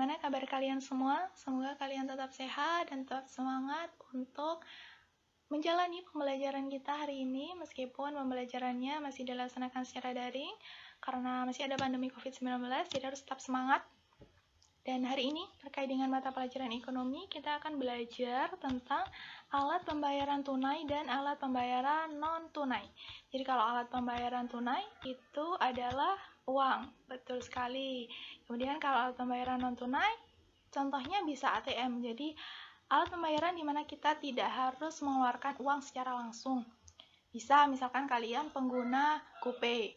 Bagaimana kabar kalian semua? Semoga kalian tetap sehat dan tetap semangat untuk menjalani pembelajaran kita hari ini, meskipun pembelajarannya masih dilaksanakan secara daring karena masih ada pandemi COVID-19, jadi harus tetap semangat. Dan hari ini terkait dengan mata pelajaran ekonomi, kita akan belajar tentang alat pembayaran tunai dan alat pembayaran non-tunai. Jadi kalau alat pembayaran tunai itu adalah uang, betul sekali. Kemudian kalau alat pembayaran non-tunai, contohnya bisa ATM. Jadi alat pembayaran di mana kita tidak harus mengeluarkan uang secara langsung. Bisa misalkan kalian pengguna GoPay.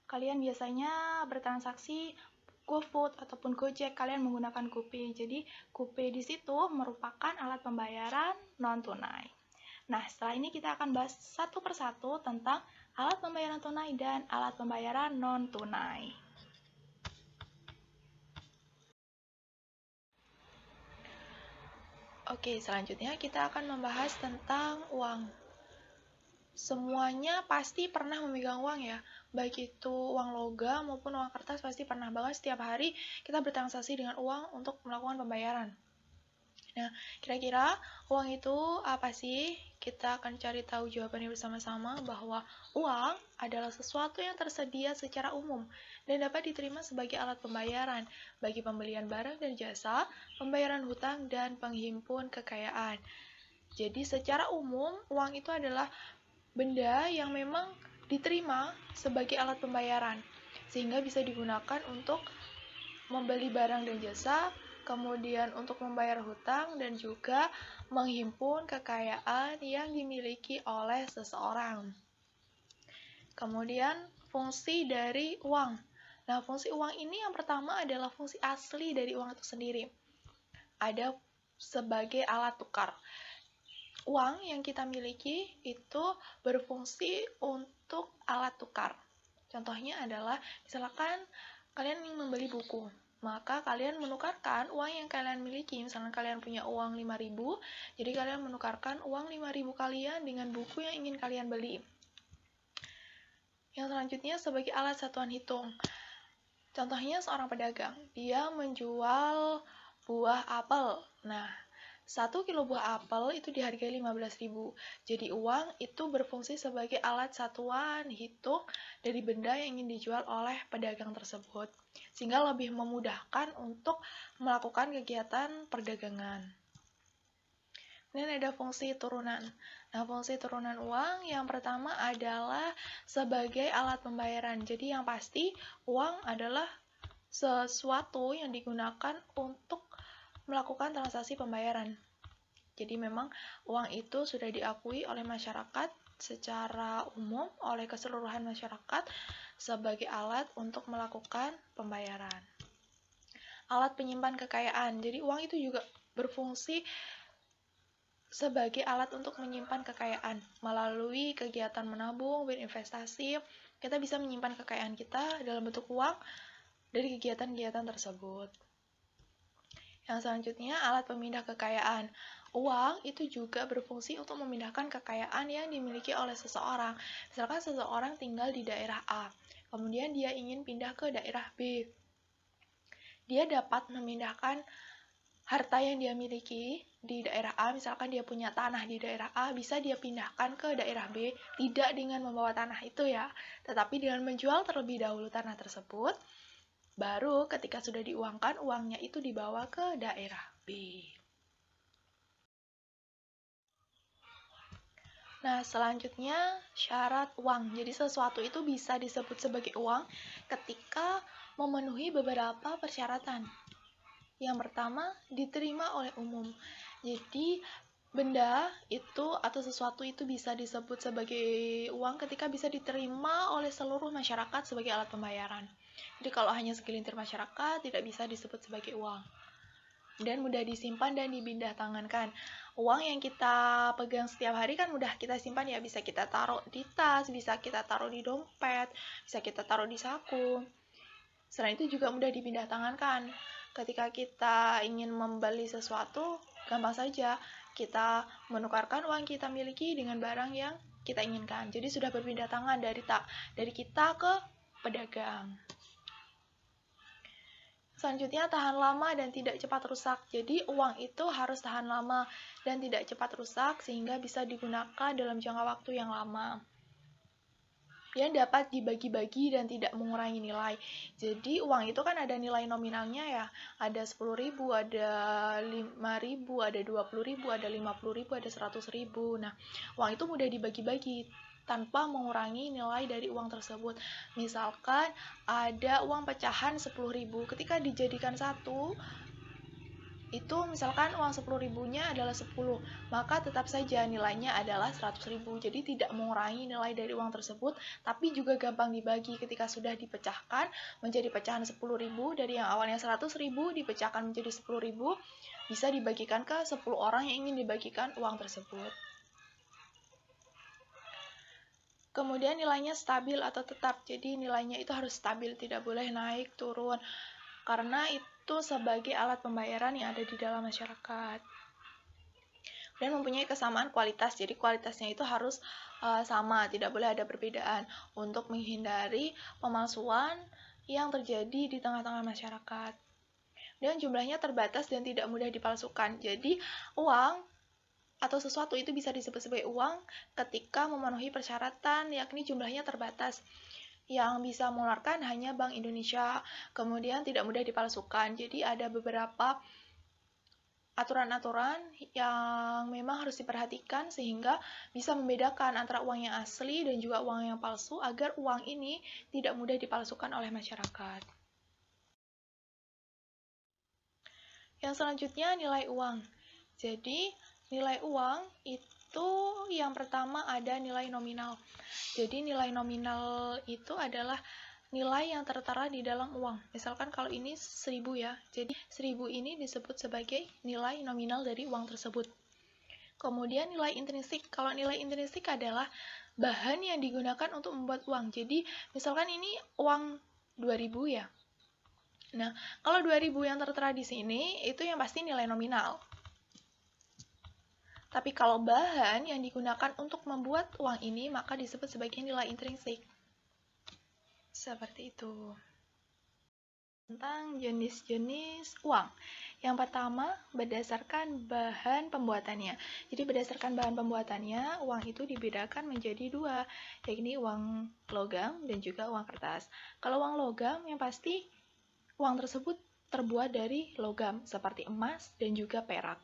Kalian biasanya bertransaksi GoFood ataupun Gojek, kalian menggunakan GoPay. Jadi GoPay di situ merupakan alat pembayaran non-tunai. Nah, setelah ini kita akan bahas satu persatu tentang alat pembayaran tunai dan alat pembayaran non-tunai. Oke, selanjutnya kita akan membahas tentang uang. Semuanya pasti pernah memegang uang ya, baik itu uang logam maupun uang kertas, pasti pernah banget setiap hari kita bertransaksi dengan uang untuk melakukan pembayaran. Nah, kira-kira uang itu apa sih? Kita akan cari tahu jawabannya bersama-sama bahwa uang adalah sesuatu yang tersedia secara umum dan dapat diterima sebagai alat pembayaran bagi pembelian barang dan jasa, pembayaran hutang, dan penghimpun kekayaan. Jadi secara umum, uang itu adalah benda yang memang diterima sebagai alat pembayaran, sehingga bisa digunakan untuk membeli barang dan jasa, kemudian untuk membayar hutang, dan juga menghimpun kekayaan yang dimiliki oleh seseorang. Kemudian, fungsi dari uang. Nah, fungsi uang ini yang pertama adalah fungsi asli dari uang itu sendiri. Ada sebagai alat tukar. Uang yang kita miliki itu berfungsi untuk alat tukar. Contohnya adalah, misalkan kalian ingin membeli buku, maka kalian menukarkan uang yang kalian miliki. Misalnya kalian punya uang 5.000, jadi kalian menukarkan uang 5.000 kalian dengan buku yang ingin kalian beli. Yang selanjutnya sebagai alat satuan hitung. Contohnya seorang pedagang, dia menjual buah apel. Nah, 1 kilo buah apel itu dihargai 15.000. Jadi uang itu berfungsi sebagai alat satuan hitung dari benda yang ingin dijual oleh pedagang tersebut, sehingga lebih memudahkan untuk melakukan kegiatan perdagangan. Dan ada fungsi turunan. Nah, fungsi turunan uang yang pertama adalah sebagai alat pembayaran. Jadi yang pasti uang adalah sesuatu yang digunakan untuk melakukan transaksi pembayaran. Jadi memang uang itu sudah diakui oleh masyarakat secara umum, oleh keseluruhan masyarakat sebagai alat untuk melakukan pembayaran. Alat penyimpan kekayaan. Jadi uang itu juga berfungsi sebagai alat untuk menyimpan kekayaan. Melalui kegiatan menabung, berinvestasi, kita bisa menyimpan kekayaan kita dalam bentuk uang dari kegiatan-kegiatan tersebut. Yang selanjutnya, alat pemindah kekayaan. Uang itu juga berfungsi untuk memindahkan kekayaan yang dimiliki oleh seseorang. Misalkan seseorang tinggal di daerah A, kemudian dia ingin pindah ke daerah B. Dia dapat memindahkan harta yang dia miliki di daerah A, misalkan dia punya tanah di daerah A, bisa dia pindahkan ke daerah B, tidak dengan membawa tanah itu ya, tetapi dengan menjual terlebih dahulu tanah tersebut, baru ketika sudah diuangkan, uangnya itu dibawa ke daerah B. Nah, selanjutnya syarat uang. Jadi sesuatu itu bisa disebut sebagai uang ketika memenuhi beberapa persyaratan. Yang pertama, diterima oleh umum. Jadi benda itu atau sesuatu itu bisa disebut sebagai uang ketika bisa diterima oleh seluruh masyarakat sebagai alat pembayaran. Jadi kalau hanya segelintir masyarakat tidak bisa disebut sebagai uang. Dan mudah disimpan dan dipindah tangankan. Uang yang kita pegang setiap hari kan mudah kita simpan ya, bisa kita taruh di tas, bisa kita taruh di dompet, bisa kita taruh di saku. Selain itu juga mudah dipindah tangankan. Ketika kita ingin membeli sesuatu, gampang saja kita menukarkan uang kita miliki dengan barang yang kita inginkan. Jadi sudah berpindah tangan dari kita ke pedagang. Selanjutnya, tahan lama dan tidak cepat rusak. Jadi, uang itu harus tahan lama dan tidak cepat rusak sehingga bisa digunakan dalam jangka waktu yang lama. Dan dapat dibagi-bagi dan tidak mengurangi nilai. Jadi, uang itu kan ada nilai nominalnya ya. Ada 10.000, ada 5.000, ada 20.000, ada 50.000, ada 100.000. Nah, uang itu mudah dibagi-bagi tanpa mengurangi nilai dari uang tersebut. Misalkan ada uang pecahan 10.000, ketika dijadikan satu, itu misalkan uang 10.000-nya adalah 10, maka tetap saja nilainya adalah 100.000. Jadi tidak mengurangi nilai dari uang tersebut, tapi juga gampang dibagi ketika sudah dipecahkan menjadi pecahan 10.000, dari yang awalnya 100.000 dipecahkan menjadi 10.000, bisa dibagikan ke 10 orang yang ingin dibagikan uang tersebut. Kemudian nilainya stabil atau tetap, jadi nilainya itu harus stabil, tidak boleh naik turun, karena itu sebagai alat pembayaran yang ada di dalam masyarakat. Dan mempunyai kesamaan kualitas, jadi kualitasnya itu harus sama, tidak boleh ada perbedaan, untuk menghindari pemalsuan yang terjadi di tengah-tengah masyarakat. Dan jumlahnya terbatas dan tidak mudah dipalsukan, jadi uang atau sesuatu itu bisa disebut sebagai uang ketika memenuhi persyaratan, yakni jumlahnya terbatas. Yang bisa mengeluarkan hanya Bank Indonesia, kemudian tidak mudah dipalsukan. Jadi ada beberapa aturan-aturan yang memang harus diperhatikan sehingga bisa membedakan antara uang yang asli dan juga uang yang palsu agar uang ini tidak mudah dipalsukan oleh masyarakat. Yang selanjutnya, nilai uang. Jadi, nilai uang itu yang pertama ada nilai nominal. Jadi nilai nominal itu adalah nilai yang tertera di dalam uang. Misalkan kalau ini 1.000 ya, jadi 1.000 ini disebut sebagai nilai nominal dari uang tersebut. Kemudian nilai intrinsik. Kalau nilai intrinsik adalah bahan yang digunakan untuk membuat uang. Jadi misalkan ini uang 2.000 ya. Nah, kalau 2.000 yang tertera di sini itu yang pasti nilai nominal. Tapi kalau bahan yang digunakan untuk membuat uang ini, maka disebut sebagai nilai intrinsik. Seperti itu. Tentang jenis-jenis uang. Yang pertama, berdasarkan bahan pembuatannya. Jadi berdasarkan bahan pembuatannya, uang itu dibedakan menjadi dua, yakni uang logam dan juga uang kertas. Kalau uang logam, yang pasti uang tersebut terbuat dari logam, seperti emas dan juga perak.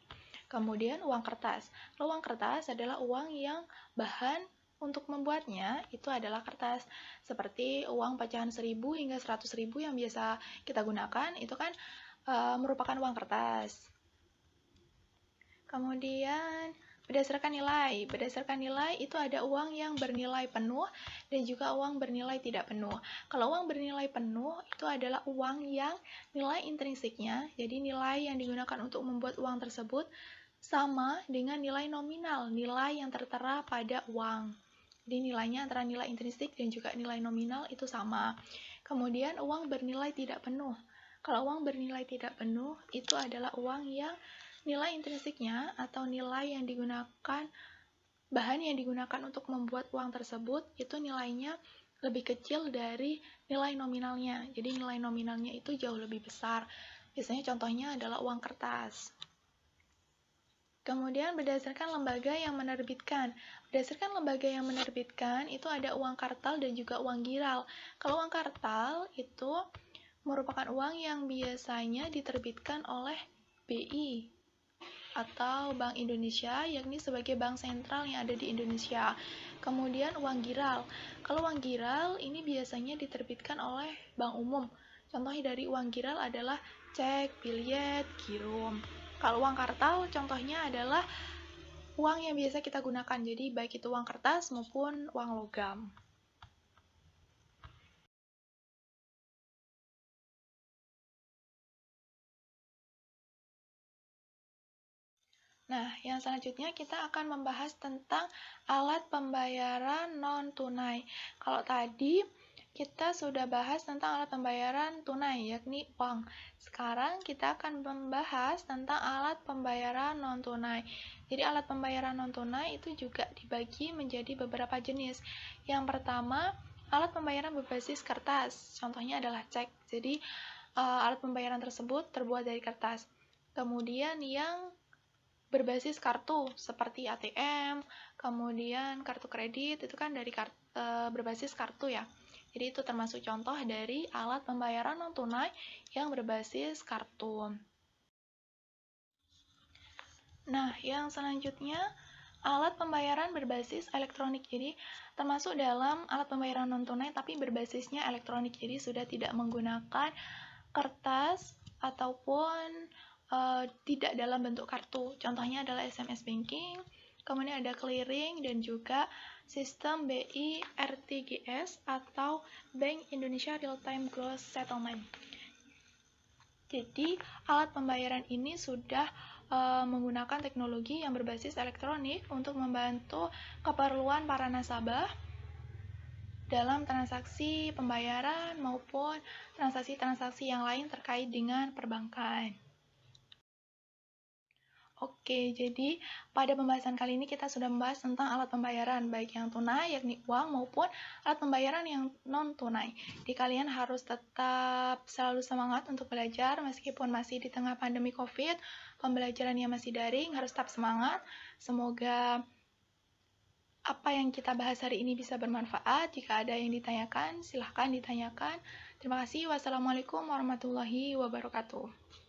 Kemudian uang kertas. Uang kertas adalah uang yang bahan untuk membuatnya itu adalah kertas. Seperti uang pecahan 1.000 hingga 100.000 yang biasa kita gunakan, itu kan merupakan uang kertas. Kemudian berdasarkan nilai. Berdasarkan nilai itu ada uang yang bernilai penuh dan juga uang bernilai tidak penuh. Kalau uang bernilai penuh itu adalah uang yang nilai intrinsiknya, jadi nilai yang digunakan untuk membuat uang tersebut sama dengan nilai nominal, nilai yang tertera pada uang. Jadi nilainya antara nilai intrinsik dan juga nilai nominal itu sama. Kemudian uang bernilai tidak penuh. Kalau uang bernilai tidak penuh itu adalah uang yang nilai intrinsiknya atau nilai yang digunakan, bahan yang digunakan untuk membuat uang tersebut itu nilainya lebih kecil dari nilai nominalnya. Jadi nilai nominalnya itu jauh lebih besar. Biasanya contohnya adalah uang kertas. Kemudian berdasarkan lembaga yang menerbitkan. Berdasarkan lembaga yang menerbitkan itu ada uang kartal dan juga uang giral. Kalau uang kartal itu merupakan uang yang biasanya diterbitkan oleh BI atau Bank Indonesia, yakni sebagai bank sentral yang ada di Indonesia. Kemudian uang giral. Kalau uang giral ini biasanya diterbitkan oleh bank umum. Contohnya dari uang giral adalah cek, biljet, girum. Kalau uang kartal contohnya adalah uang yang biasa kita gunakan, jadi baik itu uang kertas maupun uang logam. Nah, yang selanjutnya kita akan membahas tentang alat pembayaran non-tunai. Kalau tadi kita sudah bahas tentang alat pembayaran tunai, yakni uang. Sekarang kita akan membahas tentang alat pembayaran non-tunai. Jadi alat pembayaran non-tunai itu juga dibagi menjadi beberapa jenis. Yang pertama, alat pembayaran berbasis kertas. Contohnya adalah cek. Jadi alat pembayaran tersebut terbuat dari kertas. Kemudian yang berbasis kartu seperti ATM, kemudian kartu kredit itu kan dari berbasis kartu ya. Jadi itu termasuk contoh dari alat pembayaran non tunai yang berbasis kartu. Nah, yang selanjutnya alat pembayaran berbasis elektronik. Jadi termasuk dalam alat pembayaran non tunai tapi berbasisnya elektronik. Jadi sudah tidak menggunakan kertas ataupun tidak dalam bentuk kartu. Contohnya adalah SMS banking, kemudian ada clearing dan juga sistem BI RTGS atau Bank Indonesia Real Time Gross Settlement. Jadi alat pembayaran ini sudah menggunakan teknologi yang berbasis elektronik untuk membantu keperluan para nasabah dalam transaksi pembayaran maupun transaksi-transaksi yang lain terkait dengan perbankan. Oke, jadi pada pembahasan kali ini kita sudah membahas tentang alat pembayaran, baik yang tunai, yakni uang, maupun alat pembayaran yang non-tunai. Jadi kalian harus tetap selalu semangat untuk belajar, meskipun masih di tengah pandemi COVID, pembelajarannya masih daring, harus tetap semangat. Semoga apa yang kita bahas hari ini bisa bermanfaat. Jika ada yang ditanyakan, silahkan ditanyakan. Terima kasih. Wassalamualaikum warahmatullahi wabarakatuh.